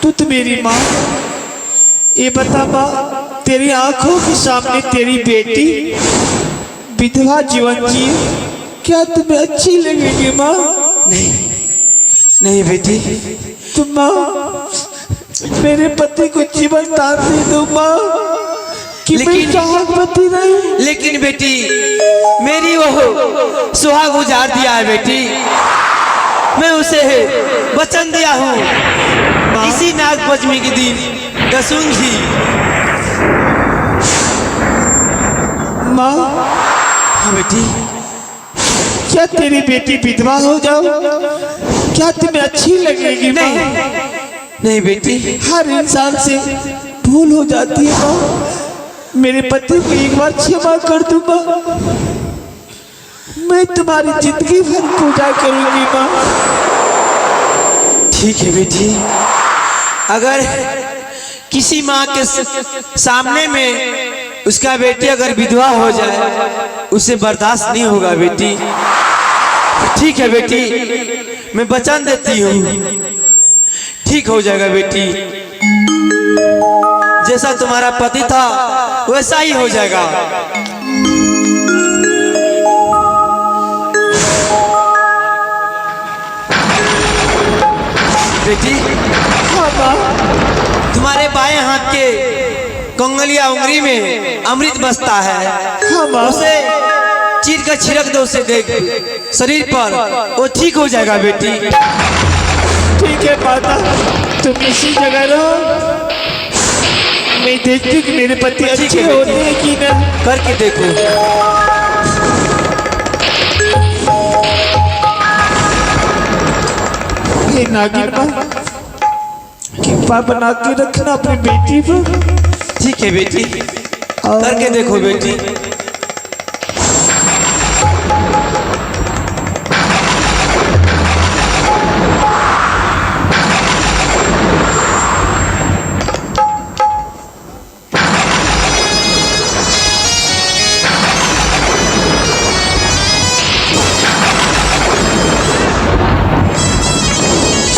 तू तो मेरी माँ। ये बता माँ, तेरी आंखों के सामने तेरी बेटी विधवा जीवन जी, क्या तुम्हें अच्छी लगेगी माँ? नहीं नहीं बेटी, तुम माँ मेरे पति को जीवन दान दे दो माँ, कि मैं चाहती नहीं। लेकिन बेटी मेरी वो सुहाग गुजार दिया है बेटी, मैं उसे वचन दिया हूँ इसी नाग पंचमी के दिन दसूंगी। माँ हाँ बेटी, क्या तेरी बेटी विधवा हो जाओ, क्या तुम्हें अच्छी लगेगी माँ? नहीं बेटी, हर इंसान से भूल हो जाती है माँ। मेरे पति को एक बार क्षमा कर दो माँ, मैं तुम्हारी जिंदगी भर पूजा करूंगी माँ। ठीक है बेटी, अगर किसी माँ के सामने में उसका बेटी अगर विधवा हो जाए उसे बर्दाश्त नहीं होगा बेटी। ठीक है बेटी, मैं वचन देती हूँ ठीक हो जाएगा बेटी, जैसा तुम्हारा पति था वैसा ही हो जाएगा। बेटी हाँ माँ, तुम्हारे बाएं हाथ के कंगलिया उंगली में अमृत बसता है, हाँ माँ, उसे चीर कर छिड़क दो उसे देख शरीर पर, वो ठीक हो जाएगा बेटी। ठीक है माता, तुम इसी जगह रहो, मैं देखती हूँ कि मेरे पति अच्छे होते हैं कि ना। करके देखो। हे नागिन माँ, कृपा बना के रखना अपनी बेटी पर। ठीक है बेटी, करके देखो बेटी।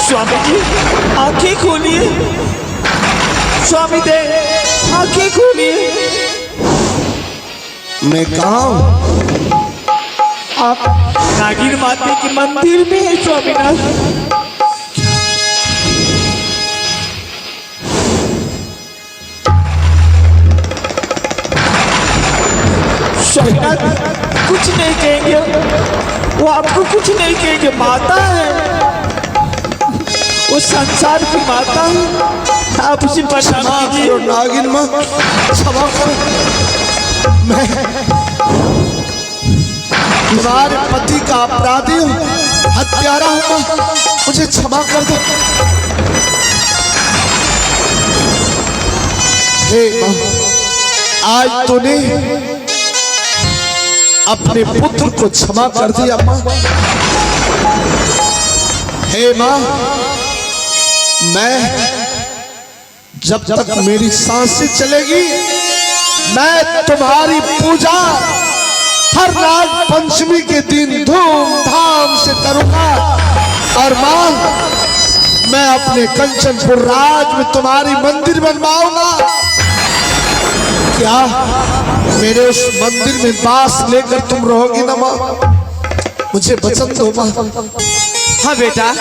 स्वामी जी आंखें खोलिए, स्वामी देव आंखें खोलिए। मैं कहाँ हूँ? आप नागिन माता के मंदिर में है स्वामीनाथ। स्वामीनाथ कुछ नहीं कहेंगे, वो आपको कुछ नहीं कहेंगे, माता है वो, संसार की माता है, आप उसे क्षमा पहचान कीजिए। करो नागिन माँ, क्षमा करो, मैं तुम्हारे पति का अपराधी हूँ, हत्यारा हूँ माँ, मुझे क्षमा कर दो। हे माँ, आज तूने अपने पुत्र को क्षमा कर दिया माँ। हे माँ, मैं जब तक मेरी सांसें चलेगी मैं तुम्हारी पूजा हर नाग पंचमी के दिन धूमधाम से करूंगा। और मां, मैं अपने कंचनपुर राज में तुम्हारी मंदिर बनवाऊंगा। क्या मेरे उस मंदिर में बास लेकर तुम रहोगी ना मां? मुझे वचन दो मां। हाँ बेटा,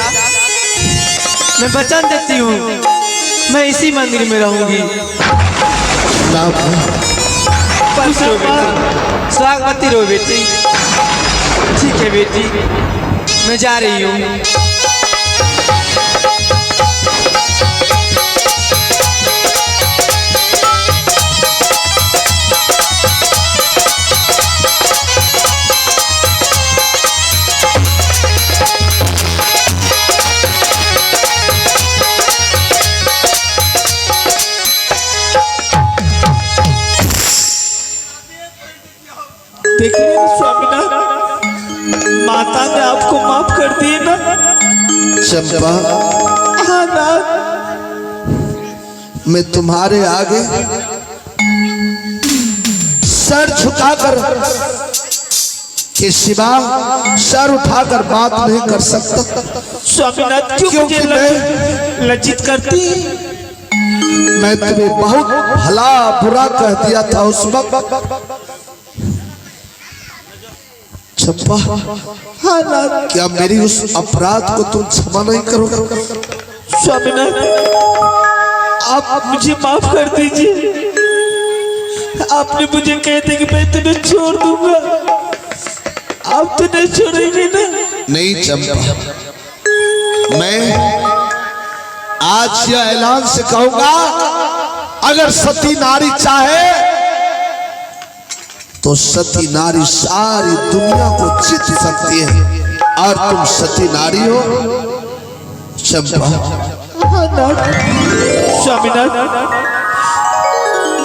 मैं वचन देती हूँ, मैं इसी मंदिर में रहूंगी। स्वागवती रहो बेटी। ठीक है बेटी, मैं जा रही हूँ। देखिए स्वामीनाथ, माता ने आपको माफ कर दिए ना। चंपा, हाँ नाथ, मैं तुम्हारे आगे सर झुकाकर के सिवा सर उठाकर बात नहीं कर सकता। स्वामीनाथ क्यों क्योंकि मुझे लज्जित करती। मैं तुम्हें बहुत भला बुरा कह दिया था उस वक्त। चंपा, हाँ नाथ। क्या मेरी उस अपराध को तुम क्षमा नहीं करोगे? स्वामीनाथ, आप मुझे माफ कर दीजिए। आपने मुझे कहते कि मैं तुम्हें छोड़ दूंगा, आप तो नहीं छोड़ेंगे ना? नहीं चंपा, मैं आज यह ऐलान से कहूंगा, अगर सती नारी चाहे तो सती नारी सारी दुनिया को जीत सकती है, और तुम सती नारी हो चंपा। हाँ नाथ। स्वामीनाथ,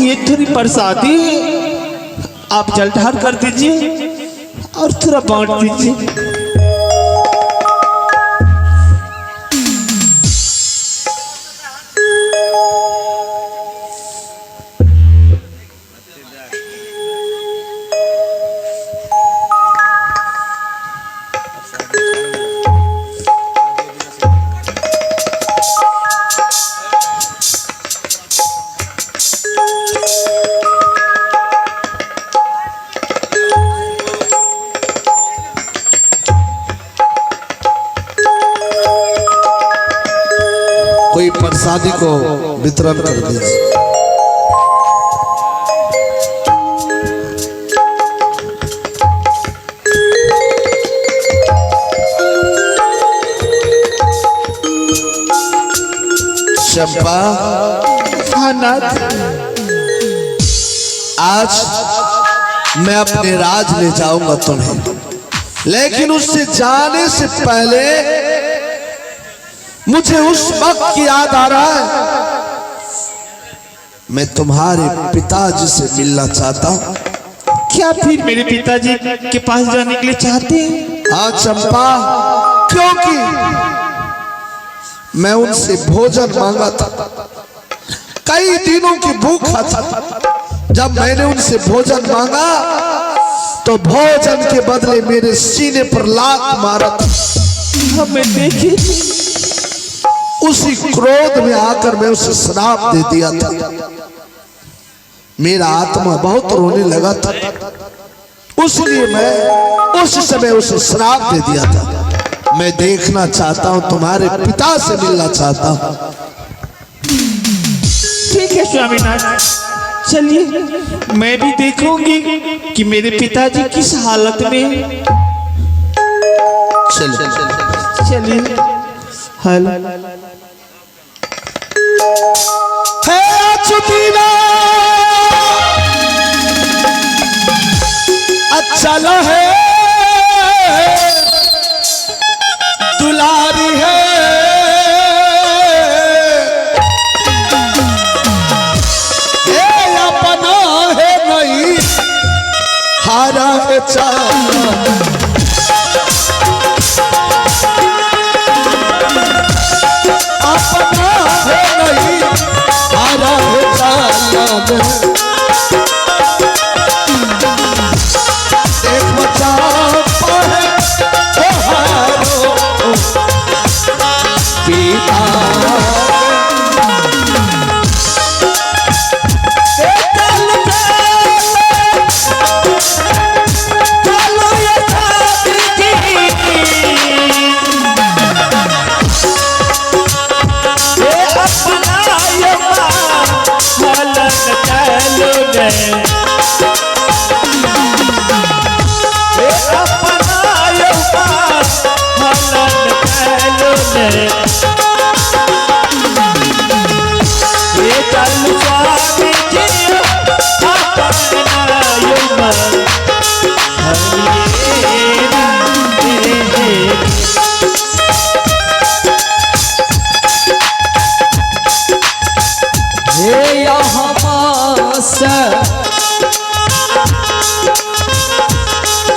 ये थोड़ी प्रसादी है, आप जलधार कर दीजिए और थोड़ा बांट दीजिए। कोई प्रसादी को वितरण कर दीजिए। चंपा, हाँ नाथ। आज मैं अपने राज ले जाऊंगा तुम्हें, लेकिन उससे जाने से पहले मुझे उस वक्त की याद आ रहा है, मैं तुम्हारे पिताजी से मिलना चाहता हूं। क्या फिर मेरे पिताजी के पास जाने के लिए चाहते हैं? हाँ चंपा, क्योंकि मैं उनसे भोजन मांगा था, कई दिनों की भूखा था। जब मैंने उनसे भोजन मांगा तो भोजन के बदले मेरे सीने पर लात मारा था। हमें देखी, उसी क्रोध में आकर मैं उसे श्राप दे दिया था। मेरा आत्मा बहुत रोने लगा था, उसलिए मैं उस समय उसे श्राप दे दिया था। मैं देखना चाहता हूं, तुम्हारे पिता से मिलना चाहता हूं। ठीक है स्वामीनाथ, चलिए मैं भी देखूंगी कि मेरे पिताजी किस हालत में हैं। चलिए। हल है अछुतीना अचल है, दुलारी है, अपना है नहीं हारा है चाला। अपना है नहीं हारा है चाला। एक बच्चा पढ़े तो हारो पिता,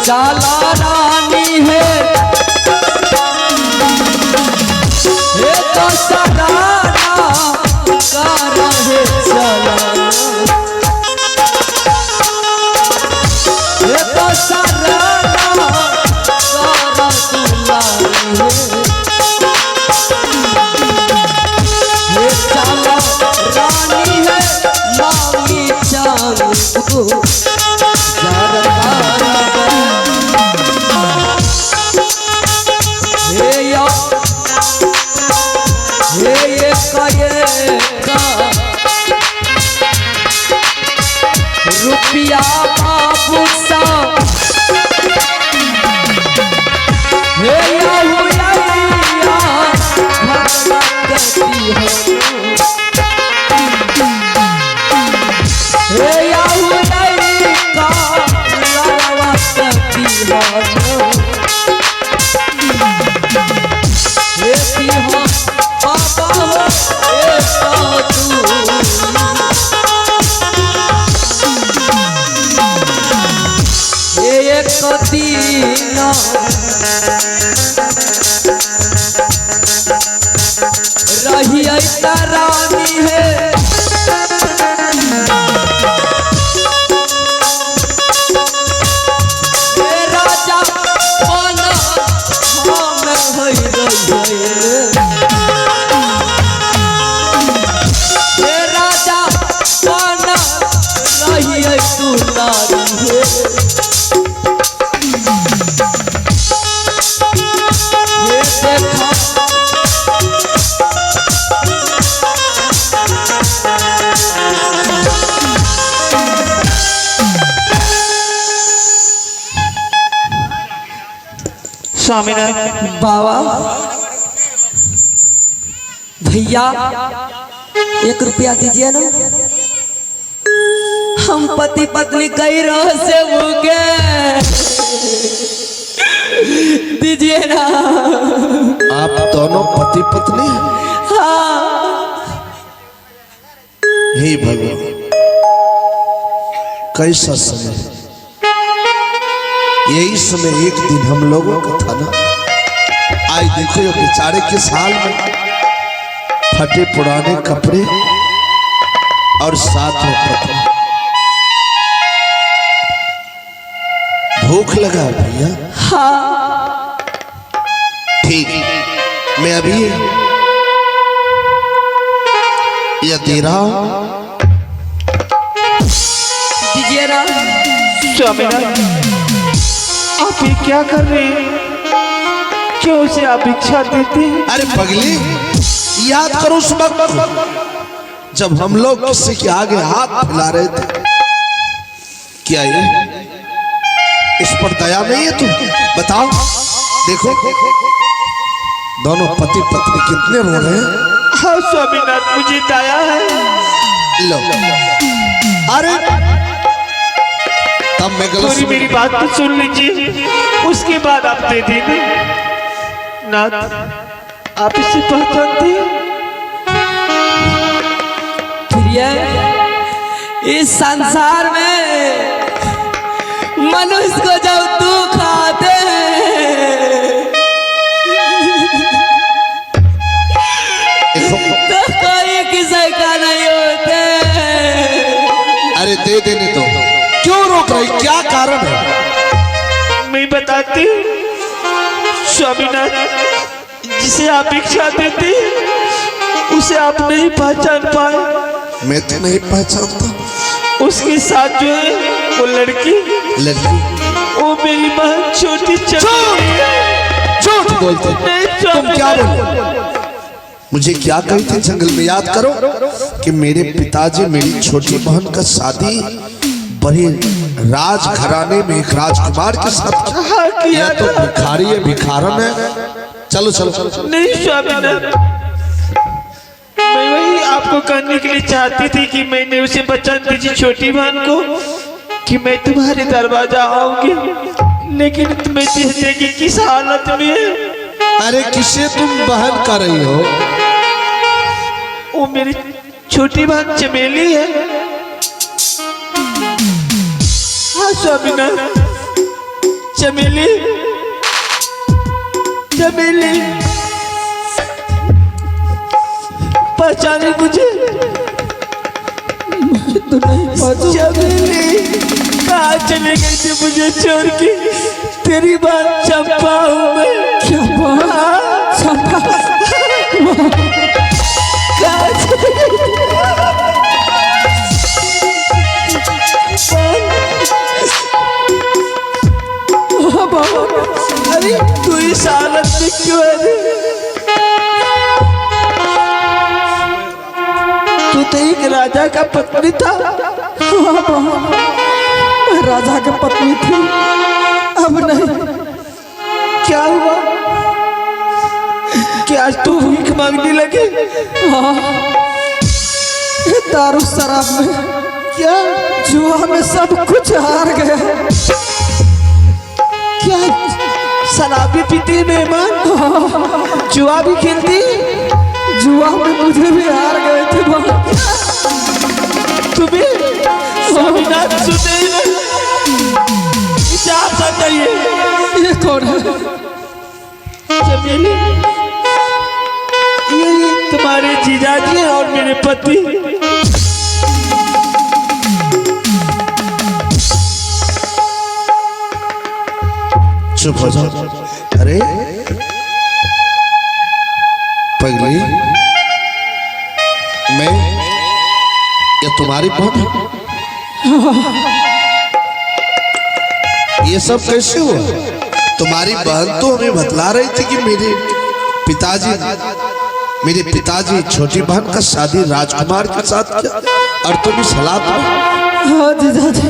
चाला रानी है, ये तो सरारा कारा है चला, ये तो सरारा कारा तुलानी है। पिया बाबू सा हे याहुलैया भगवत गति हो हे याहुलैया भगवत गति हो हे पिया बाबा हो हे साधु एक दिन रही रानी है राजा बना हम राजा बना रही तू नारी है स्वामीनाथ बाबा भैया 1 रुपया दीजिए ना हम पति पत्नी कई रोज से भूखे दीजिए ना आप दोनों पति पत्नी हैं? हाँ हे भगवान कैसा समय, यही समय एक दिन हम लोगों का था ना। आज देखो ये बेचारे के साल में फटे पुराने कपड़े और साथ में पत्नी। भूख लगा भैया? हाँ ठीक, मैं अभी यह दे रहा हूं, दीजिए ना। स्वामीनाथ आप ये क्या कर रहे हैं? क्यों उसे आप भिक्षा देते हैं? अरे पगली, याद करो उस वक्त जब हम लोग किसी के आगे हाथ फैला रहे थे। क्या ये इस पर दया नहीं है? तुम बताओ, देखो दोनों पति पत्नी कितने रो रहे हैं। हाँ स्वामीनाथ मुझे दया है। लो, अरे तब मैं गलत पूरी मेरी बात तो सुन लीजिए, उसके बाद आप दे देंगे। नाथ आप इसे पहचानते हैं? प्रिय इस संसार में मनुष्य को जब दुख आते हैं तो कोई किसी का नहीं होते। अरे दे देने दो, क्यों रोक रही, क्या कारण है? मैं बताती हूँ स्वामीनाथ, जिसे आप भिक्षा देते हैं उसे आप नहीं पहचान पाए। मैं तो नहीं पहचानता। उसके साथ जो है वो लड़की वो मेरी बहन छोटी चमेली है। झूठ बोलते, तुम क्या बोलो? मुझे क्या कही थी जंगल में, याद करो कि मेरे पिताजी मेरी छोटी बहन का शादी बड़े राज घराने में एक राजकुमार के साथ किया। तो भिखारी है, भिखारन है। चलो चलो चलो। नहीं स्वामीनाथ, मैं वही आपको कहने के लिए चाहती थी कि मैंने उसे वचन दीजिए छोटी बहन को कि मैं तुम्हारे दरवाजा आऊंगी, लेकिन तुम्हें देखने की किस हालत में है। अरे किसे तुम बहन कर रही हो? वो मेरी छोटी बहन चमेली है। हाँ स्वामीनाथ, चमेली चमेली पहचाने मुझे? तो नहीं चमेली कहाँ चले गई थी मुझे छोड़ के? तेरी बात चंपा हूँ मैं। चंपा? चंपा कहाँ चले गई? अरे तू इस हालत में क्यों है? तू तो एक राजा का पत्नी था। राजा की पत्नी थी, अब नहीं। क्या हुआ? क्या आज तू भीख मांगने लगे? हाँ, ये दारू शराब में, क्या जुआ में सब कुछ हार गया। क्या शराबी पीती मेहमान? जुआ भी खेलती? जुआ में मुझे भी हार गए थे वहाँ। तुम्हें स्वामीनाथ सुनते ही नहीं? इसे आप समझाइए। ये कौन है? चमेली, ये तुम्हारे जीजाजी हैं और मेरे पति। चुप हो जाओ। अरे पगली, मैं ये तुम्हारी बहन है? ये सब कैसे हुआ? तुम्हारी बहन तो हमें बतला रही थी कि मेरे पिताजी छोटी बहन का शादी राजकुमार के साथ किया और तुम इस हालात में। हाँ जीजा जी,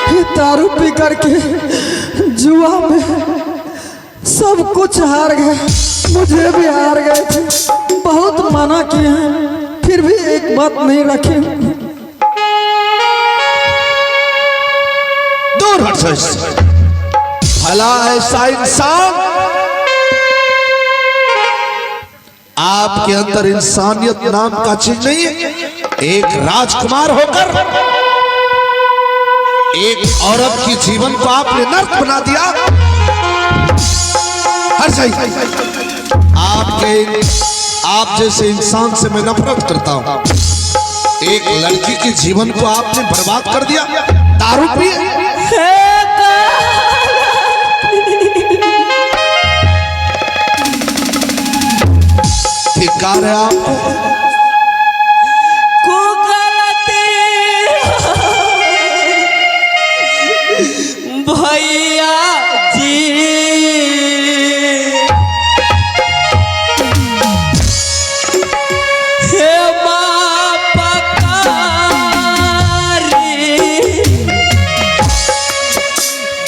ये दारू पी करके जुआ में सब कुछ हार गए, मुझे भी हार गए थे। बहुत मना किए हैं, फिर भी एक बात नहीं रखे। दूर हट से। भला ऐसा इंसान, आपके अंदर इंसानियत नाम का चीज नहीं है। एक राजकुमार होकर एक औरत की जीवन को आपने नर्क बना दिया। हर सही, आप जैसे इंसान से मैं नफरत करता हूं। एक लड़की के जीवन को आपने बर्बाद कर दिया, दारू पिए। धिक्कार है आपको। भैया जी, हे माँ पकारी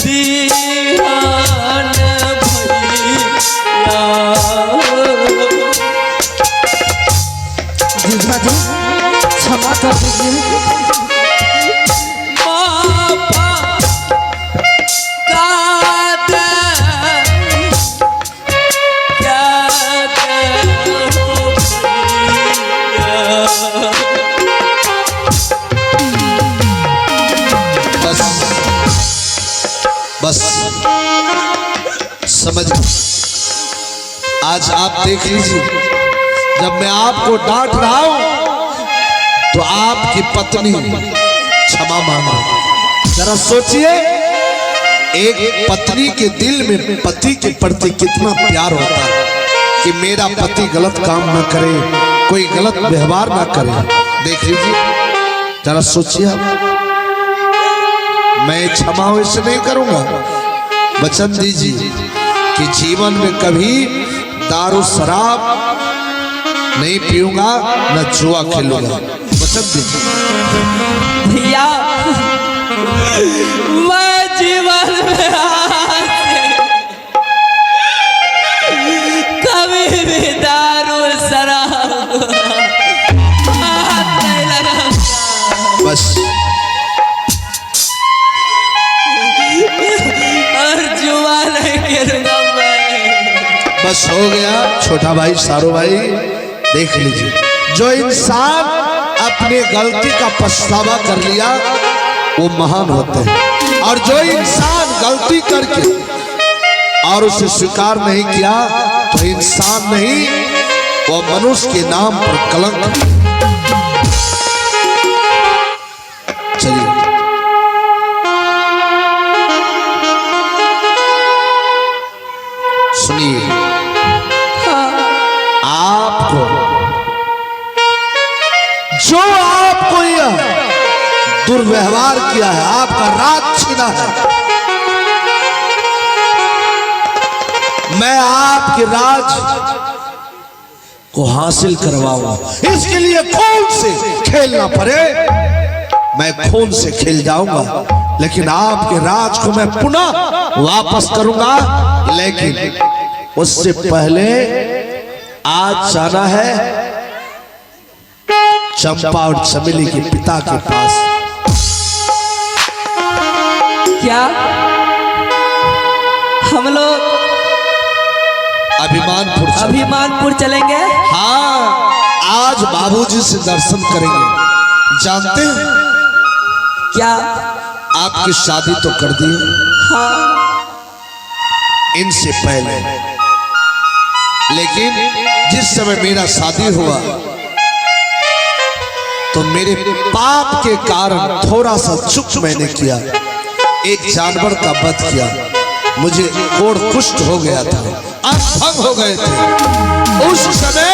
दीवान भैया। जीजा जी क्षमा कर दीजिए। बस समझ, आज आप देख लीजिए, जब मैं आपको डांट रहा हूं तो आपकी पत्नी क्षमा मांगा। जरा सोचिए, एक पत्नी के दिल में पति के प्रति कितना प्यार होता है कि मेरा पति गलत काम ना करे, कोई गलत व्यवहार ना करे। देख लीजिए, जरा सोचिए आप। मैं क्षमा वैसे नहीं करूंगा, वचन दीजिए कि जीवन में कभी दारू शराब नहीं पीऊंगा, न जुआ खेलूंगा। वचन दीजिए। भैया, मैं जीवन में कभी भी दारू शराब हाथ नहीं लगा। बस और जुआ नहीं खेलूंगा मैं। बस हो गया छोटा भाई, सारो भाई। देख लीजिए, जो इंसान अपने गलती का पछतावा कर लिया वो महान होते हैं, और जो इंसान गलती करके और उसे स्वीकार नहीं किया तो इंसान नहीं, वो मनुष्य के नाम पर कलंक। चलिए, सुनिए, आपको जो आपको यह दुर्व्यवहार किया है, आपका राज छीना है, मैं आपके राज को हासिल करवाऊंगा। इसके लिए खून से खेलना पड़े, मैं खून से खेल जाऊंगा। लेकिन आपके राज को मैं पुनः वापस करूंगा। लेकिन उससे पहले आज जाना है चंपा और चमेली के पिता के पास। क्या हम लोग अभिमानपुर चलेंगे? हाँ, आज बाबूजी से दर्शन करेंगे। जानते हैं क्या? आपकी शादी तो कर दी है। हाँ। इनसे पहले, लेकिन जिस समय मेरा शादी हुआ तो मेरे पाप के कारण थोड़ा सा चूक मैंने किया, एक जानवर का वध किया, मुझे कोढ़ कुष्ठ हो गया था, अंग हो गए थे। उस समय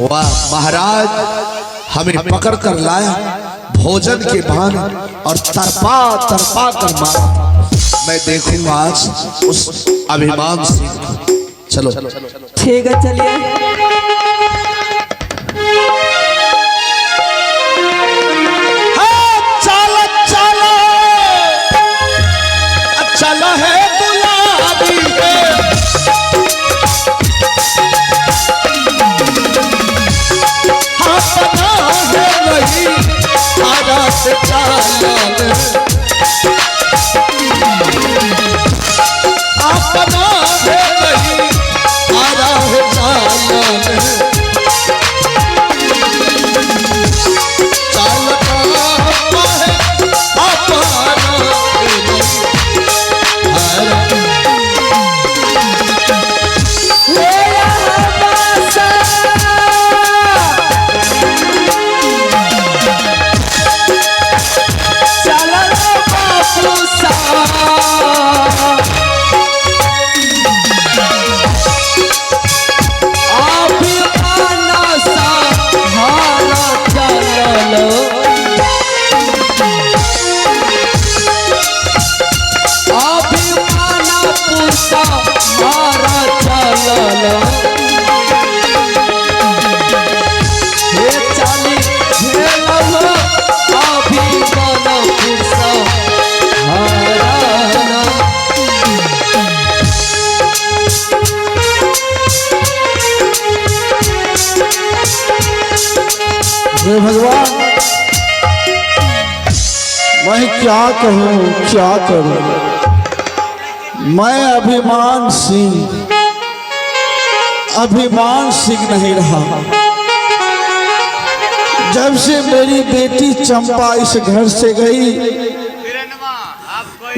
वह महाराज हमें पकड़ कर लाया भोजन के बहाने और तरपा तरपा कर मारा। मैं देखूंगा आज उस अभिमान से। चलो ठीक है, चलिए। चला है गुलाबी है, अपना है नहीं आरा से चालन, अपना है नहीं आरा है चालन, चालता है अपना हे भगवान, मैं क्या कहूँ क्या करूँ। मैं अभिमान सिंह नहीं रहा। जब से मेरी बेटी चंपा इस घर से गई,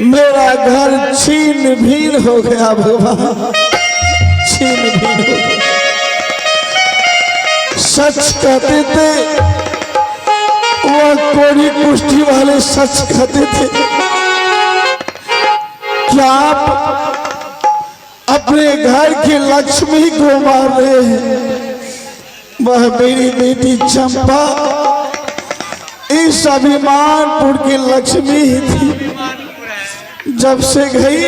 मेरा घर छीन भीन हो गया भगवान, छीन भीन हो गया। सच कहते थे वह कोड़ी कुश्ती वाले, सच कहते थे क्या आप अपने घर की लक्ष्मी को मार रहे हैं। वह मेरी बेटी चंपा इस अभिमानपुर की लक्ष्मी ही थी। जब से गई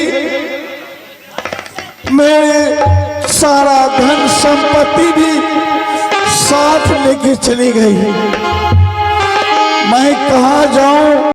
मेरे सारा धन संपत्ति भी साथ लेके चली गई। मैं कहाँ जाऊं?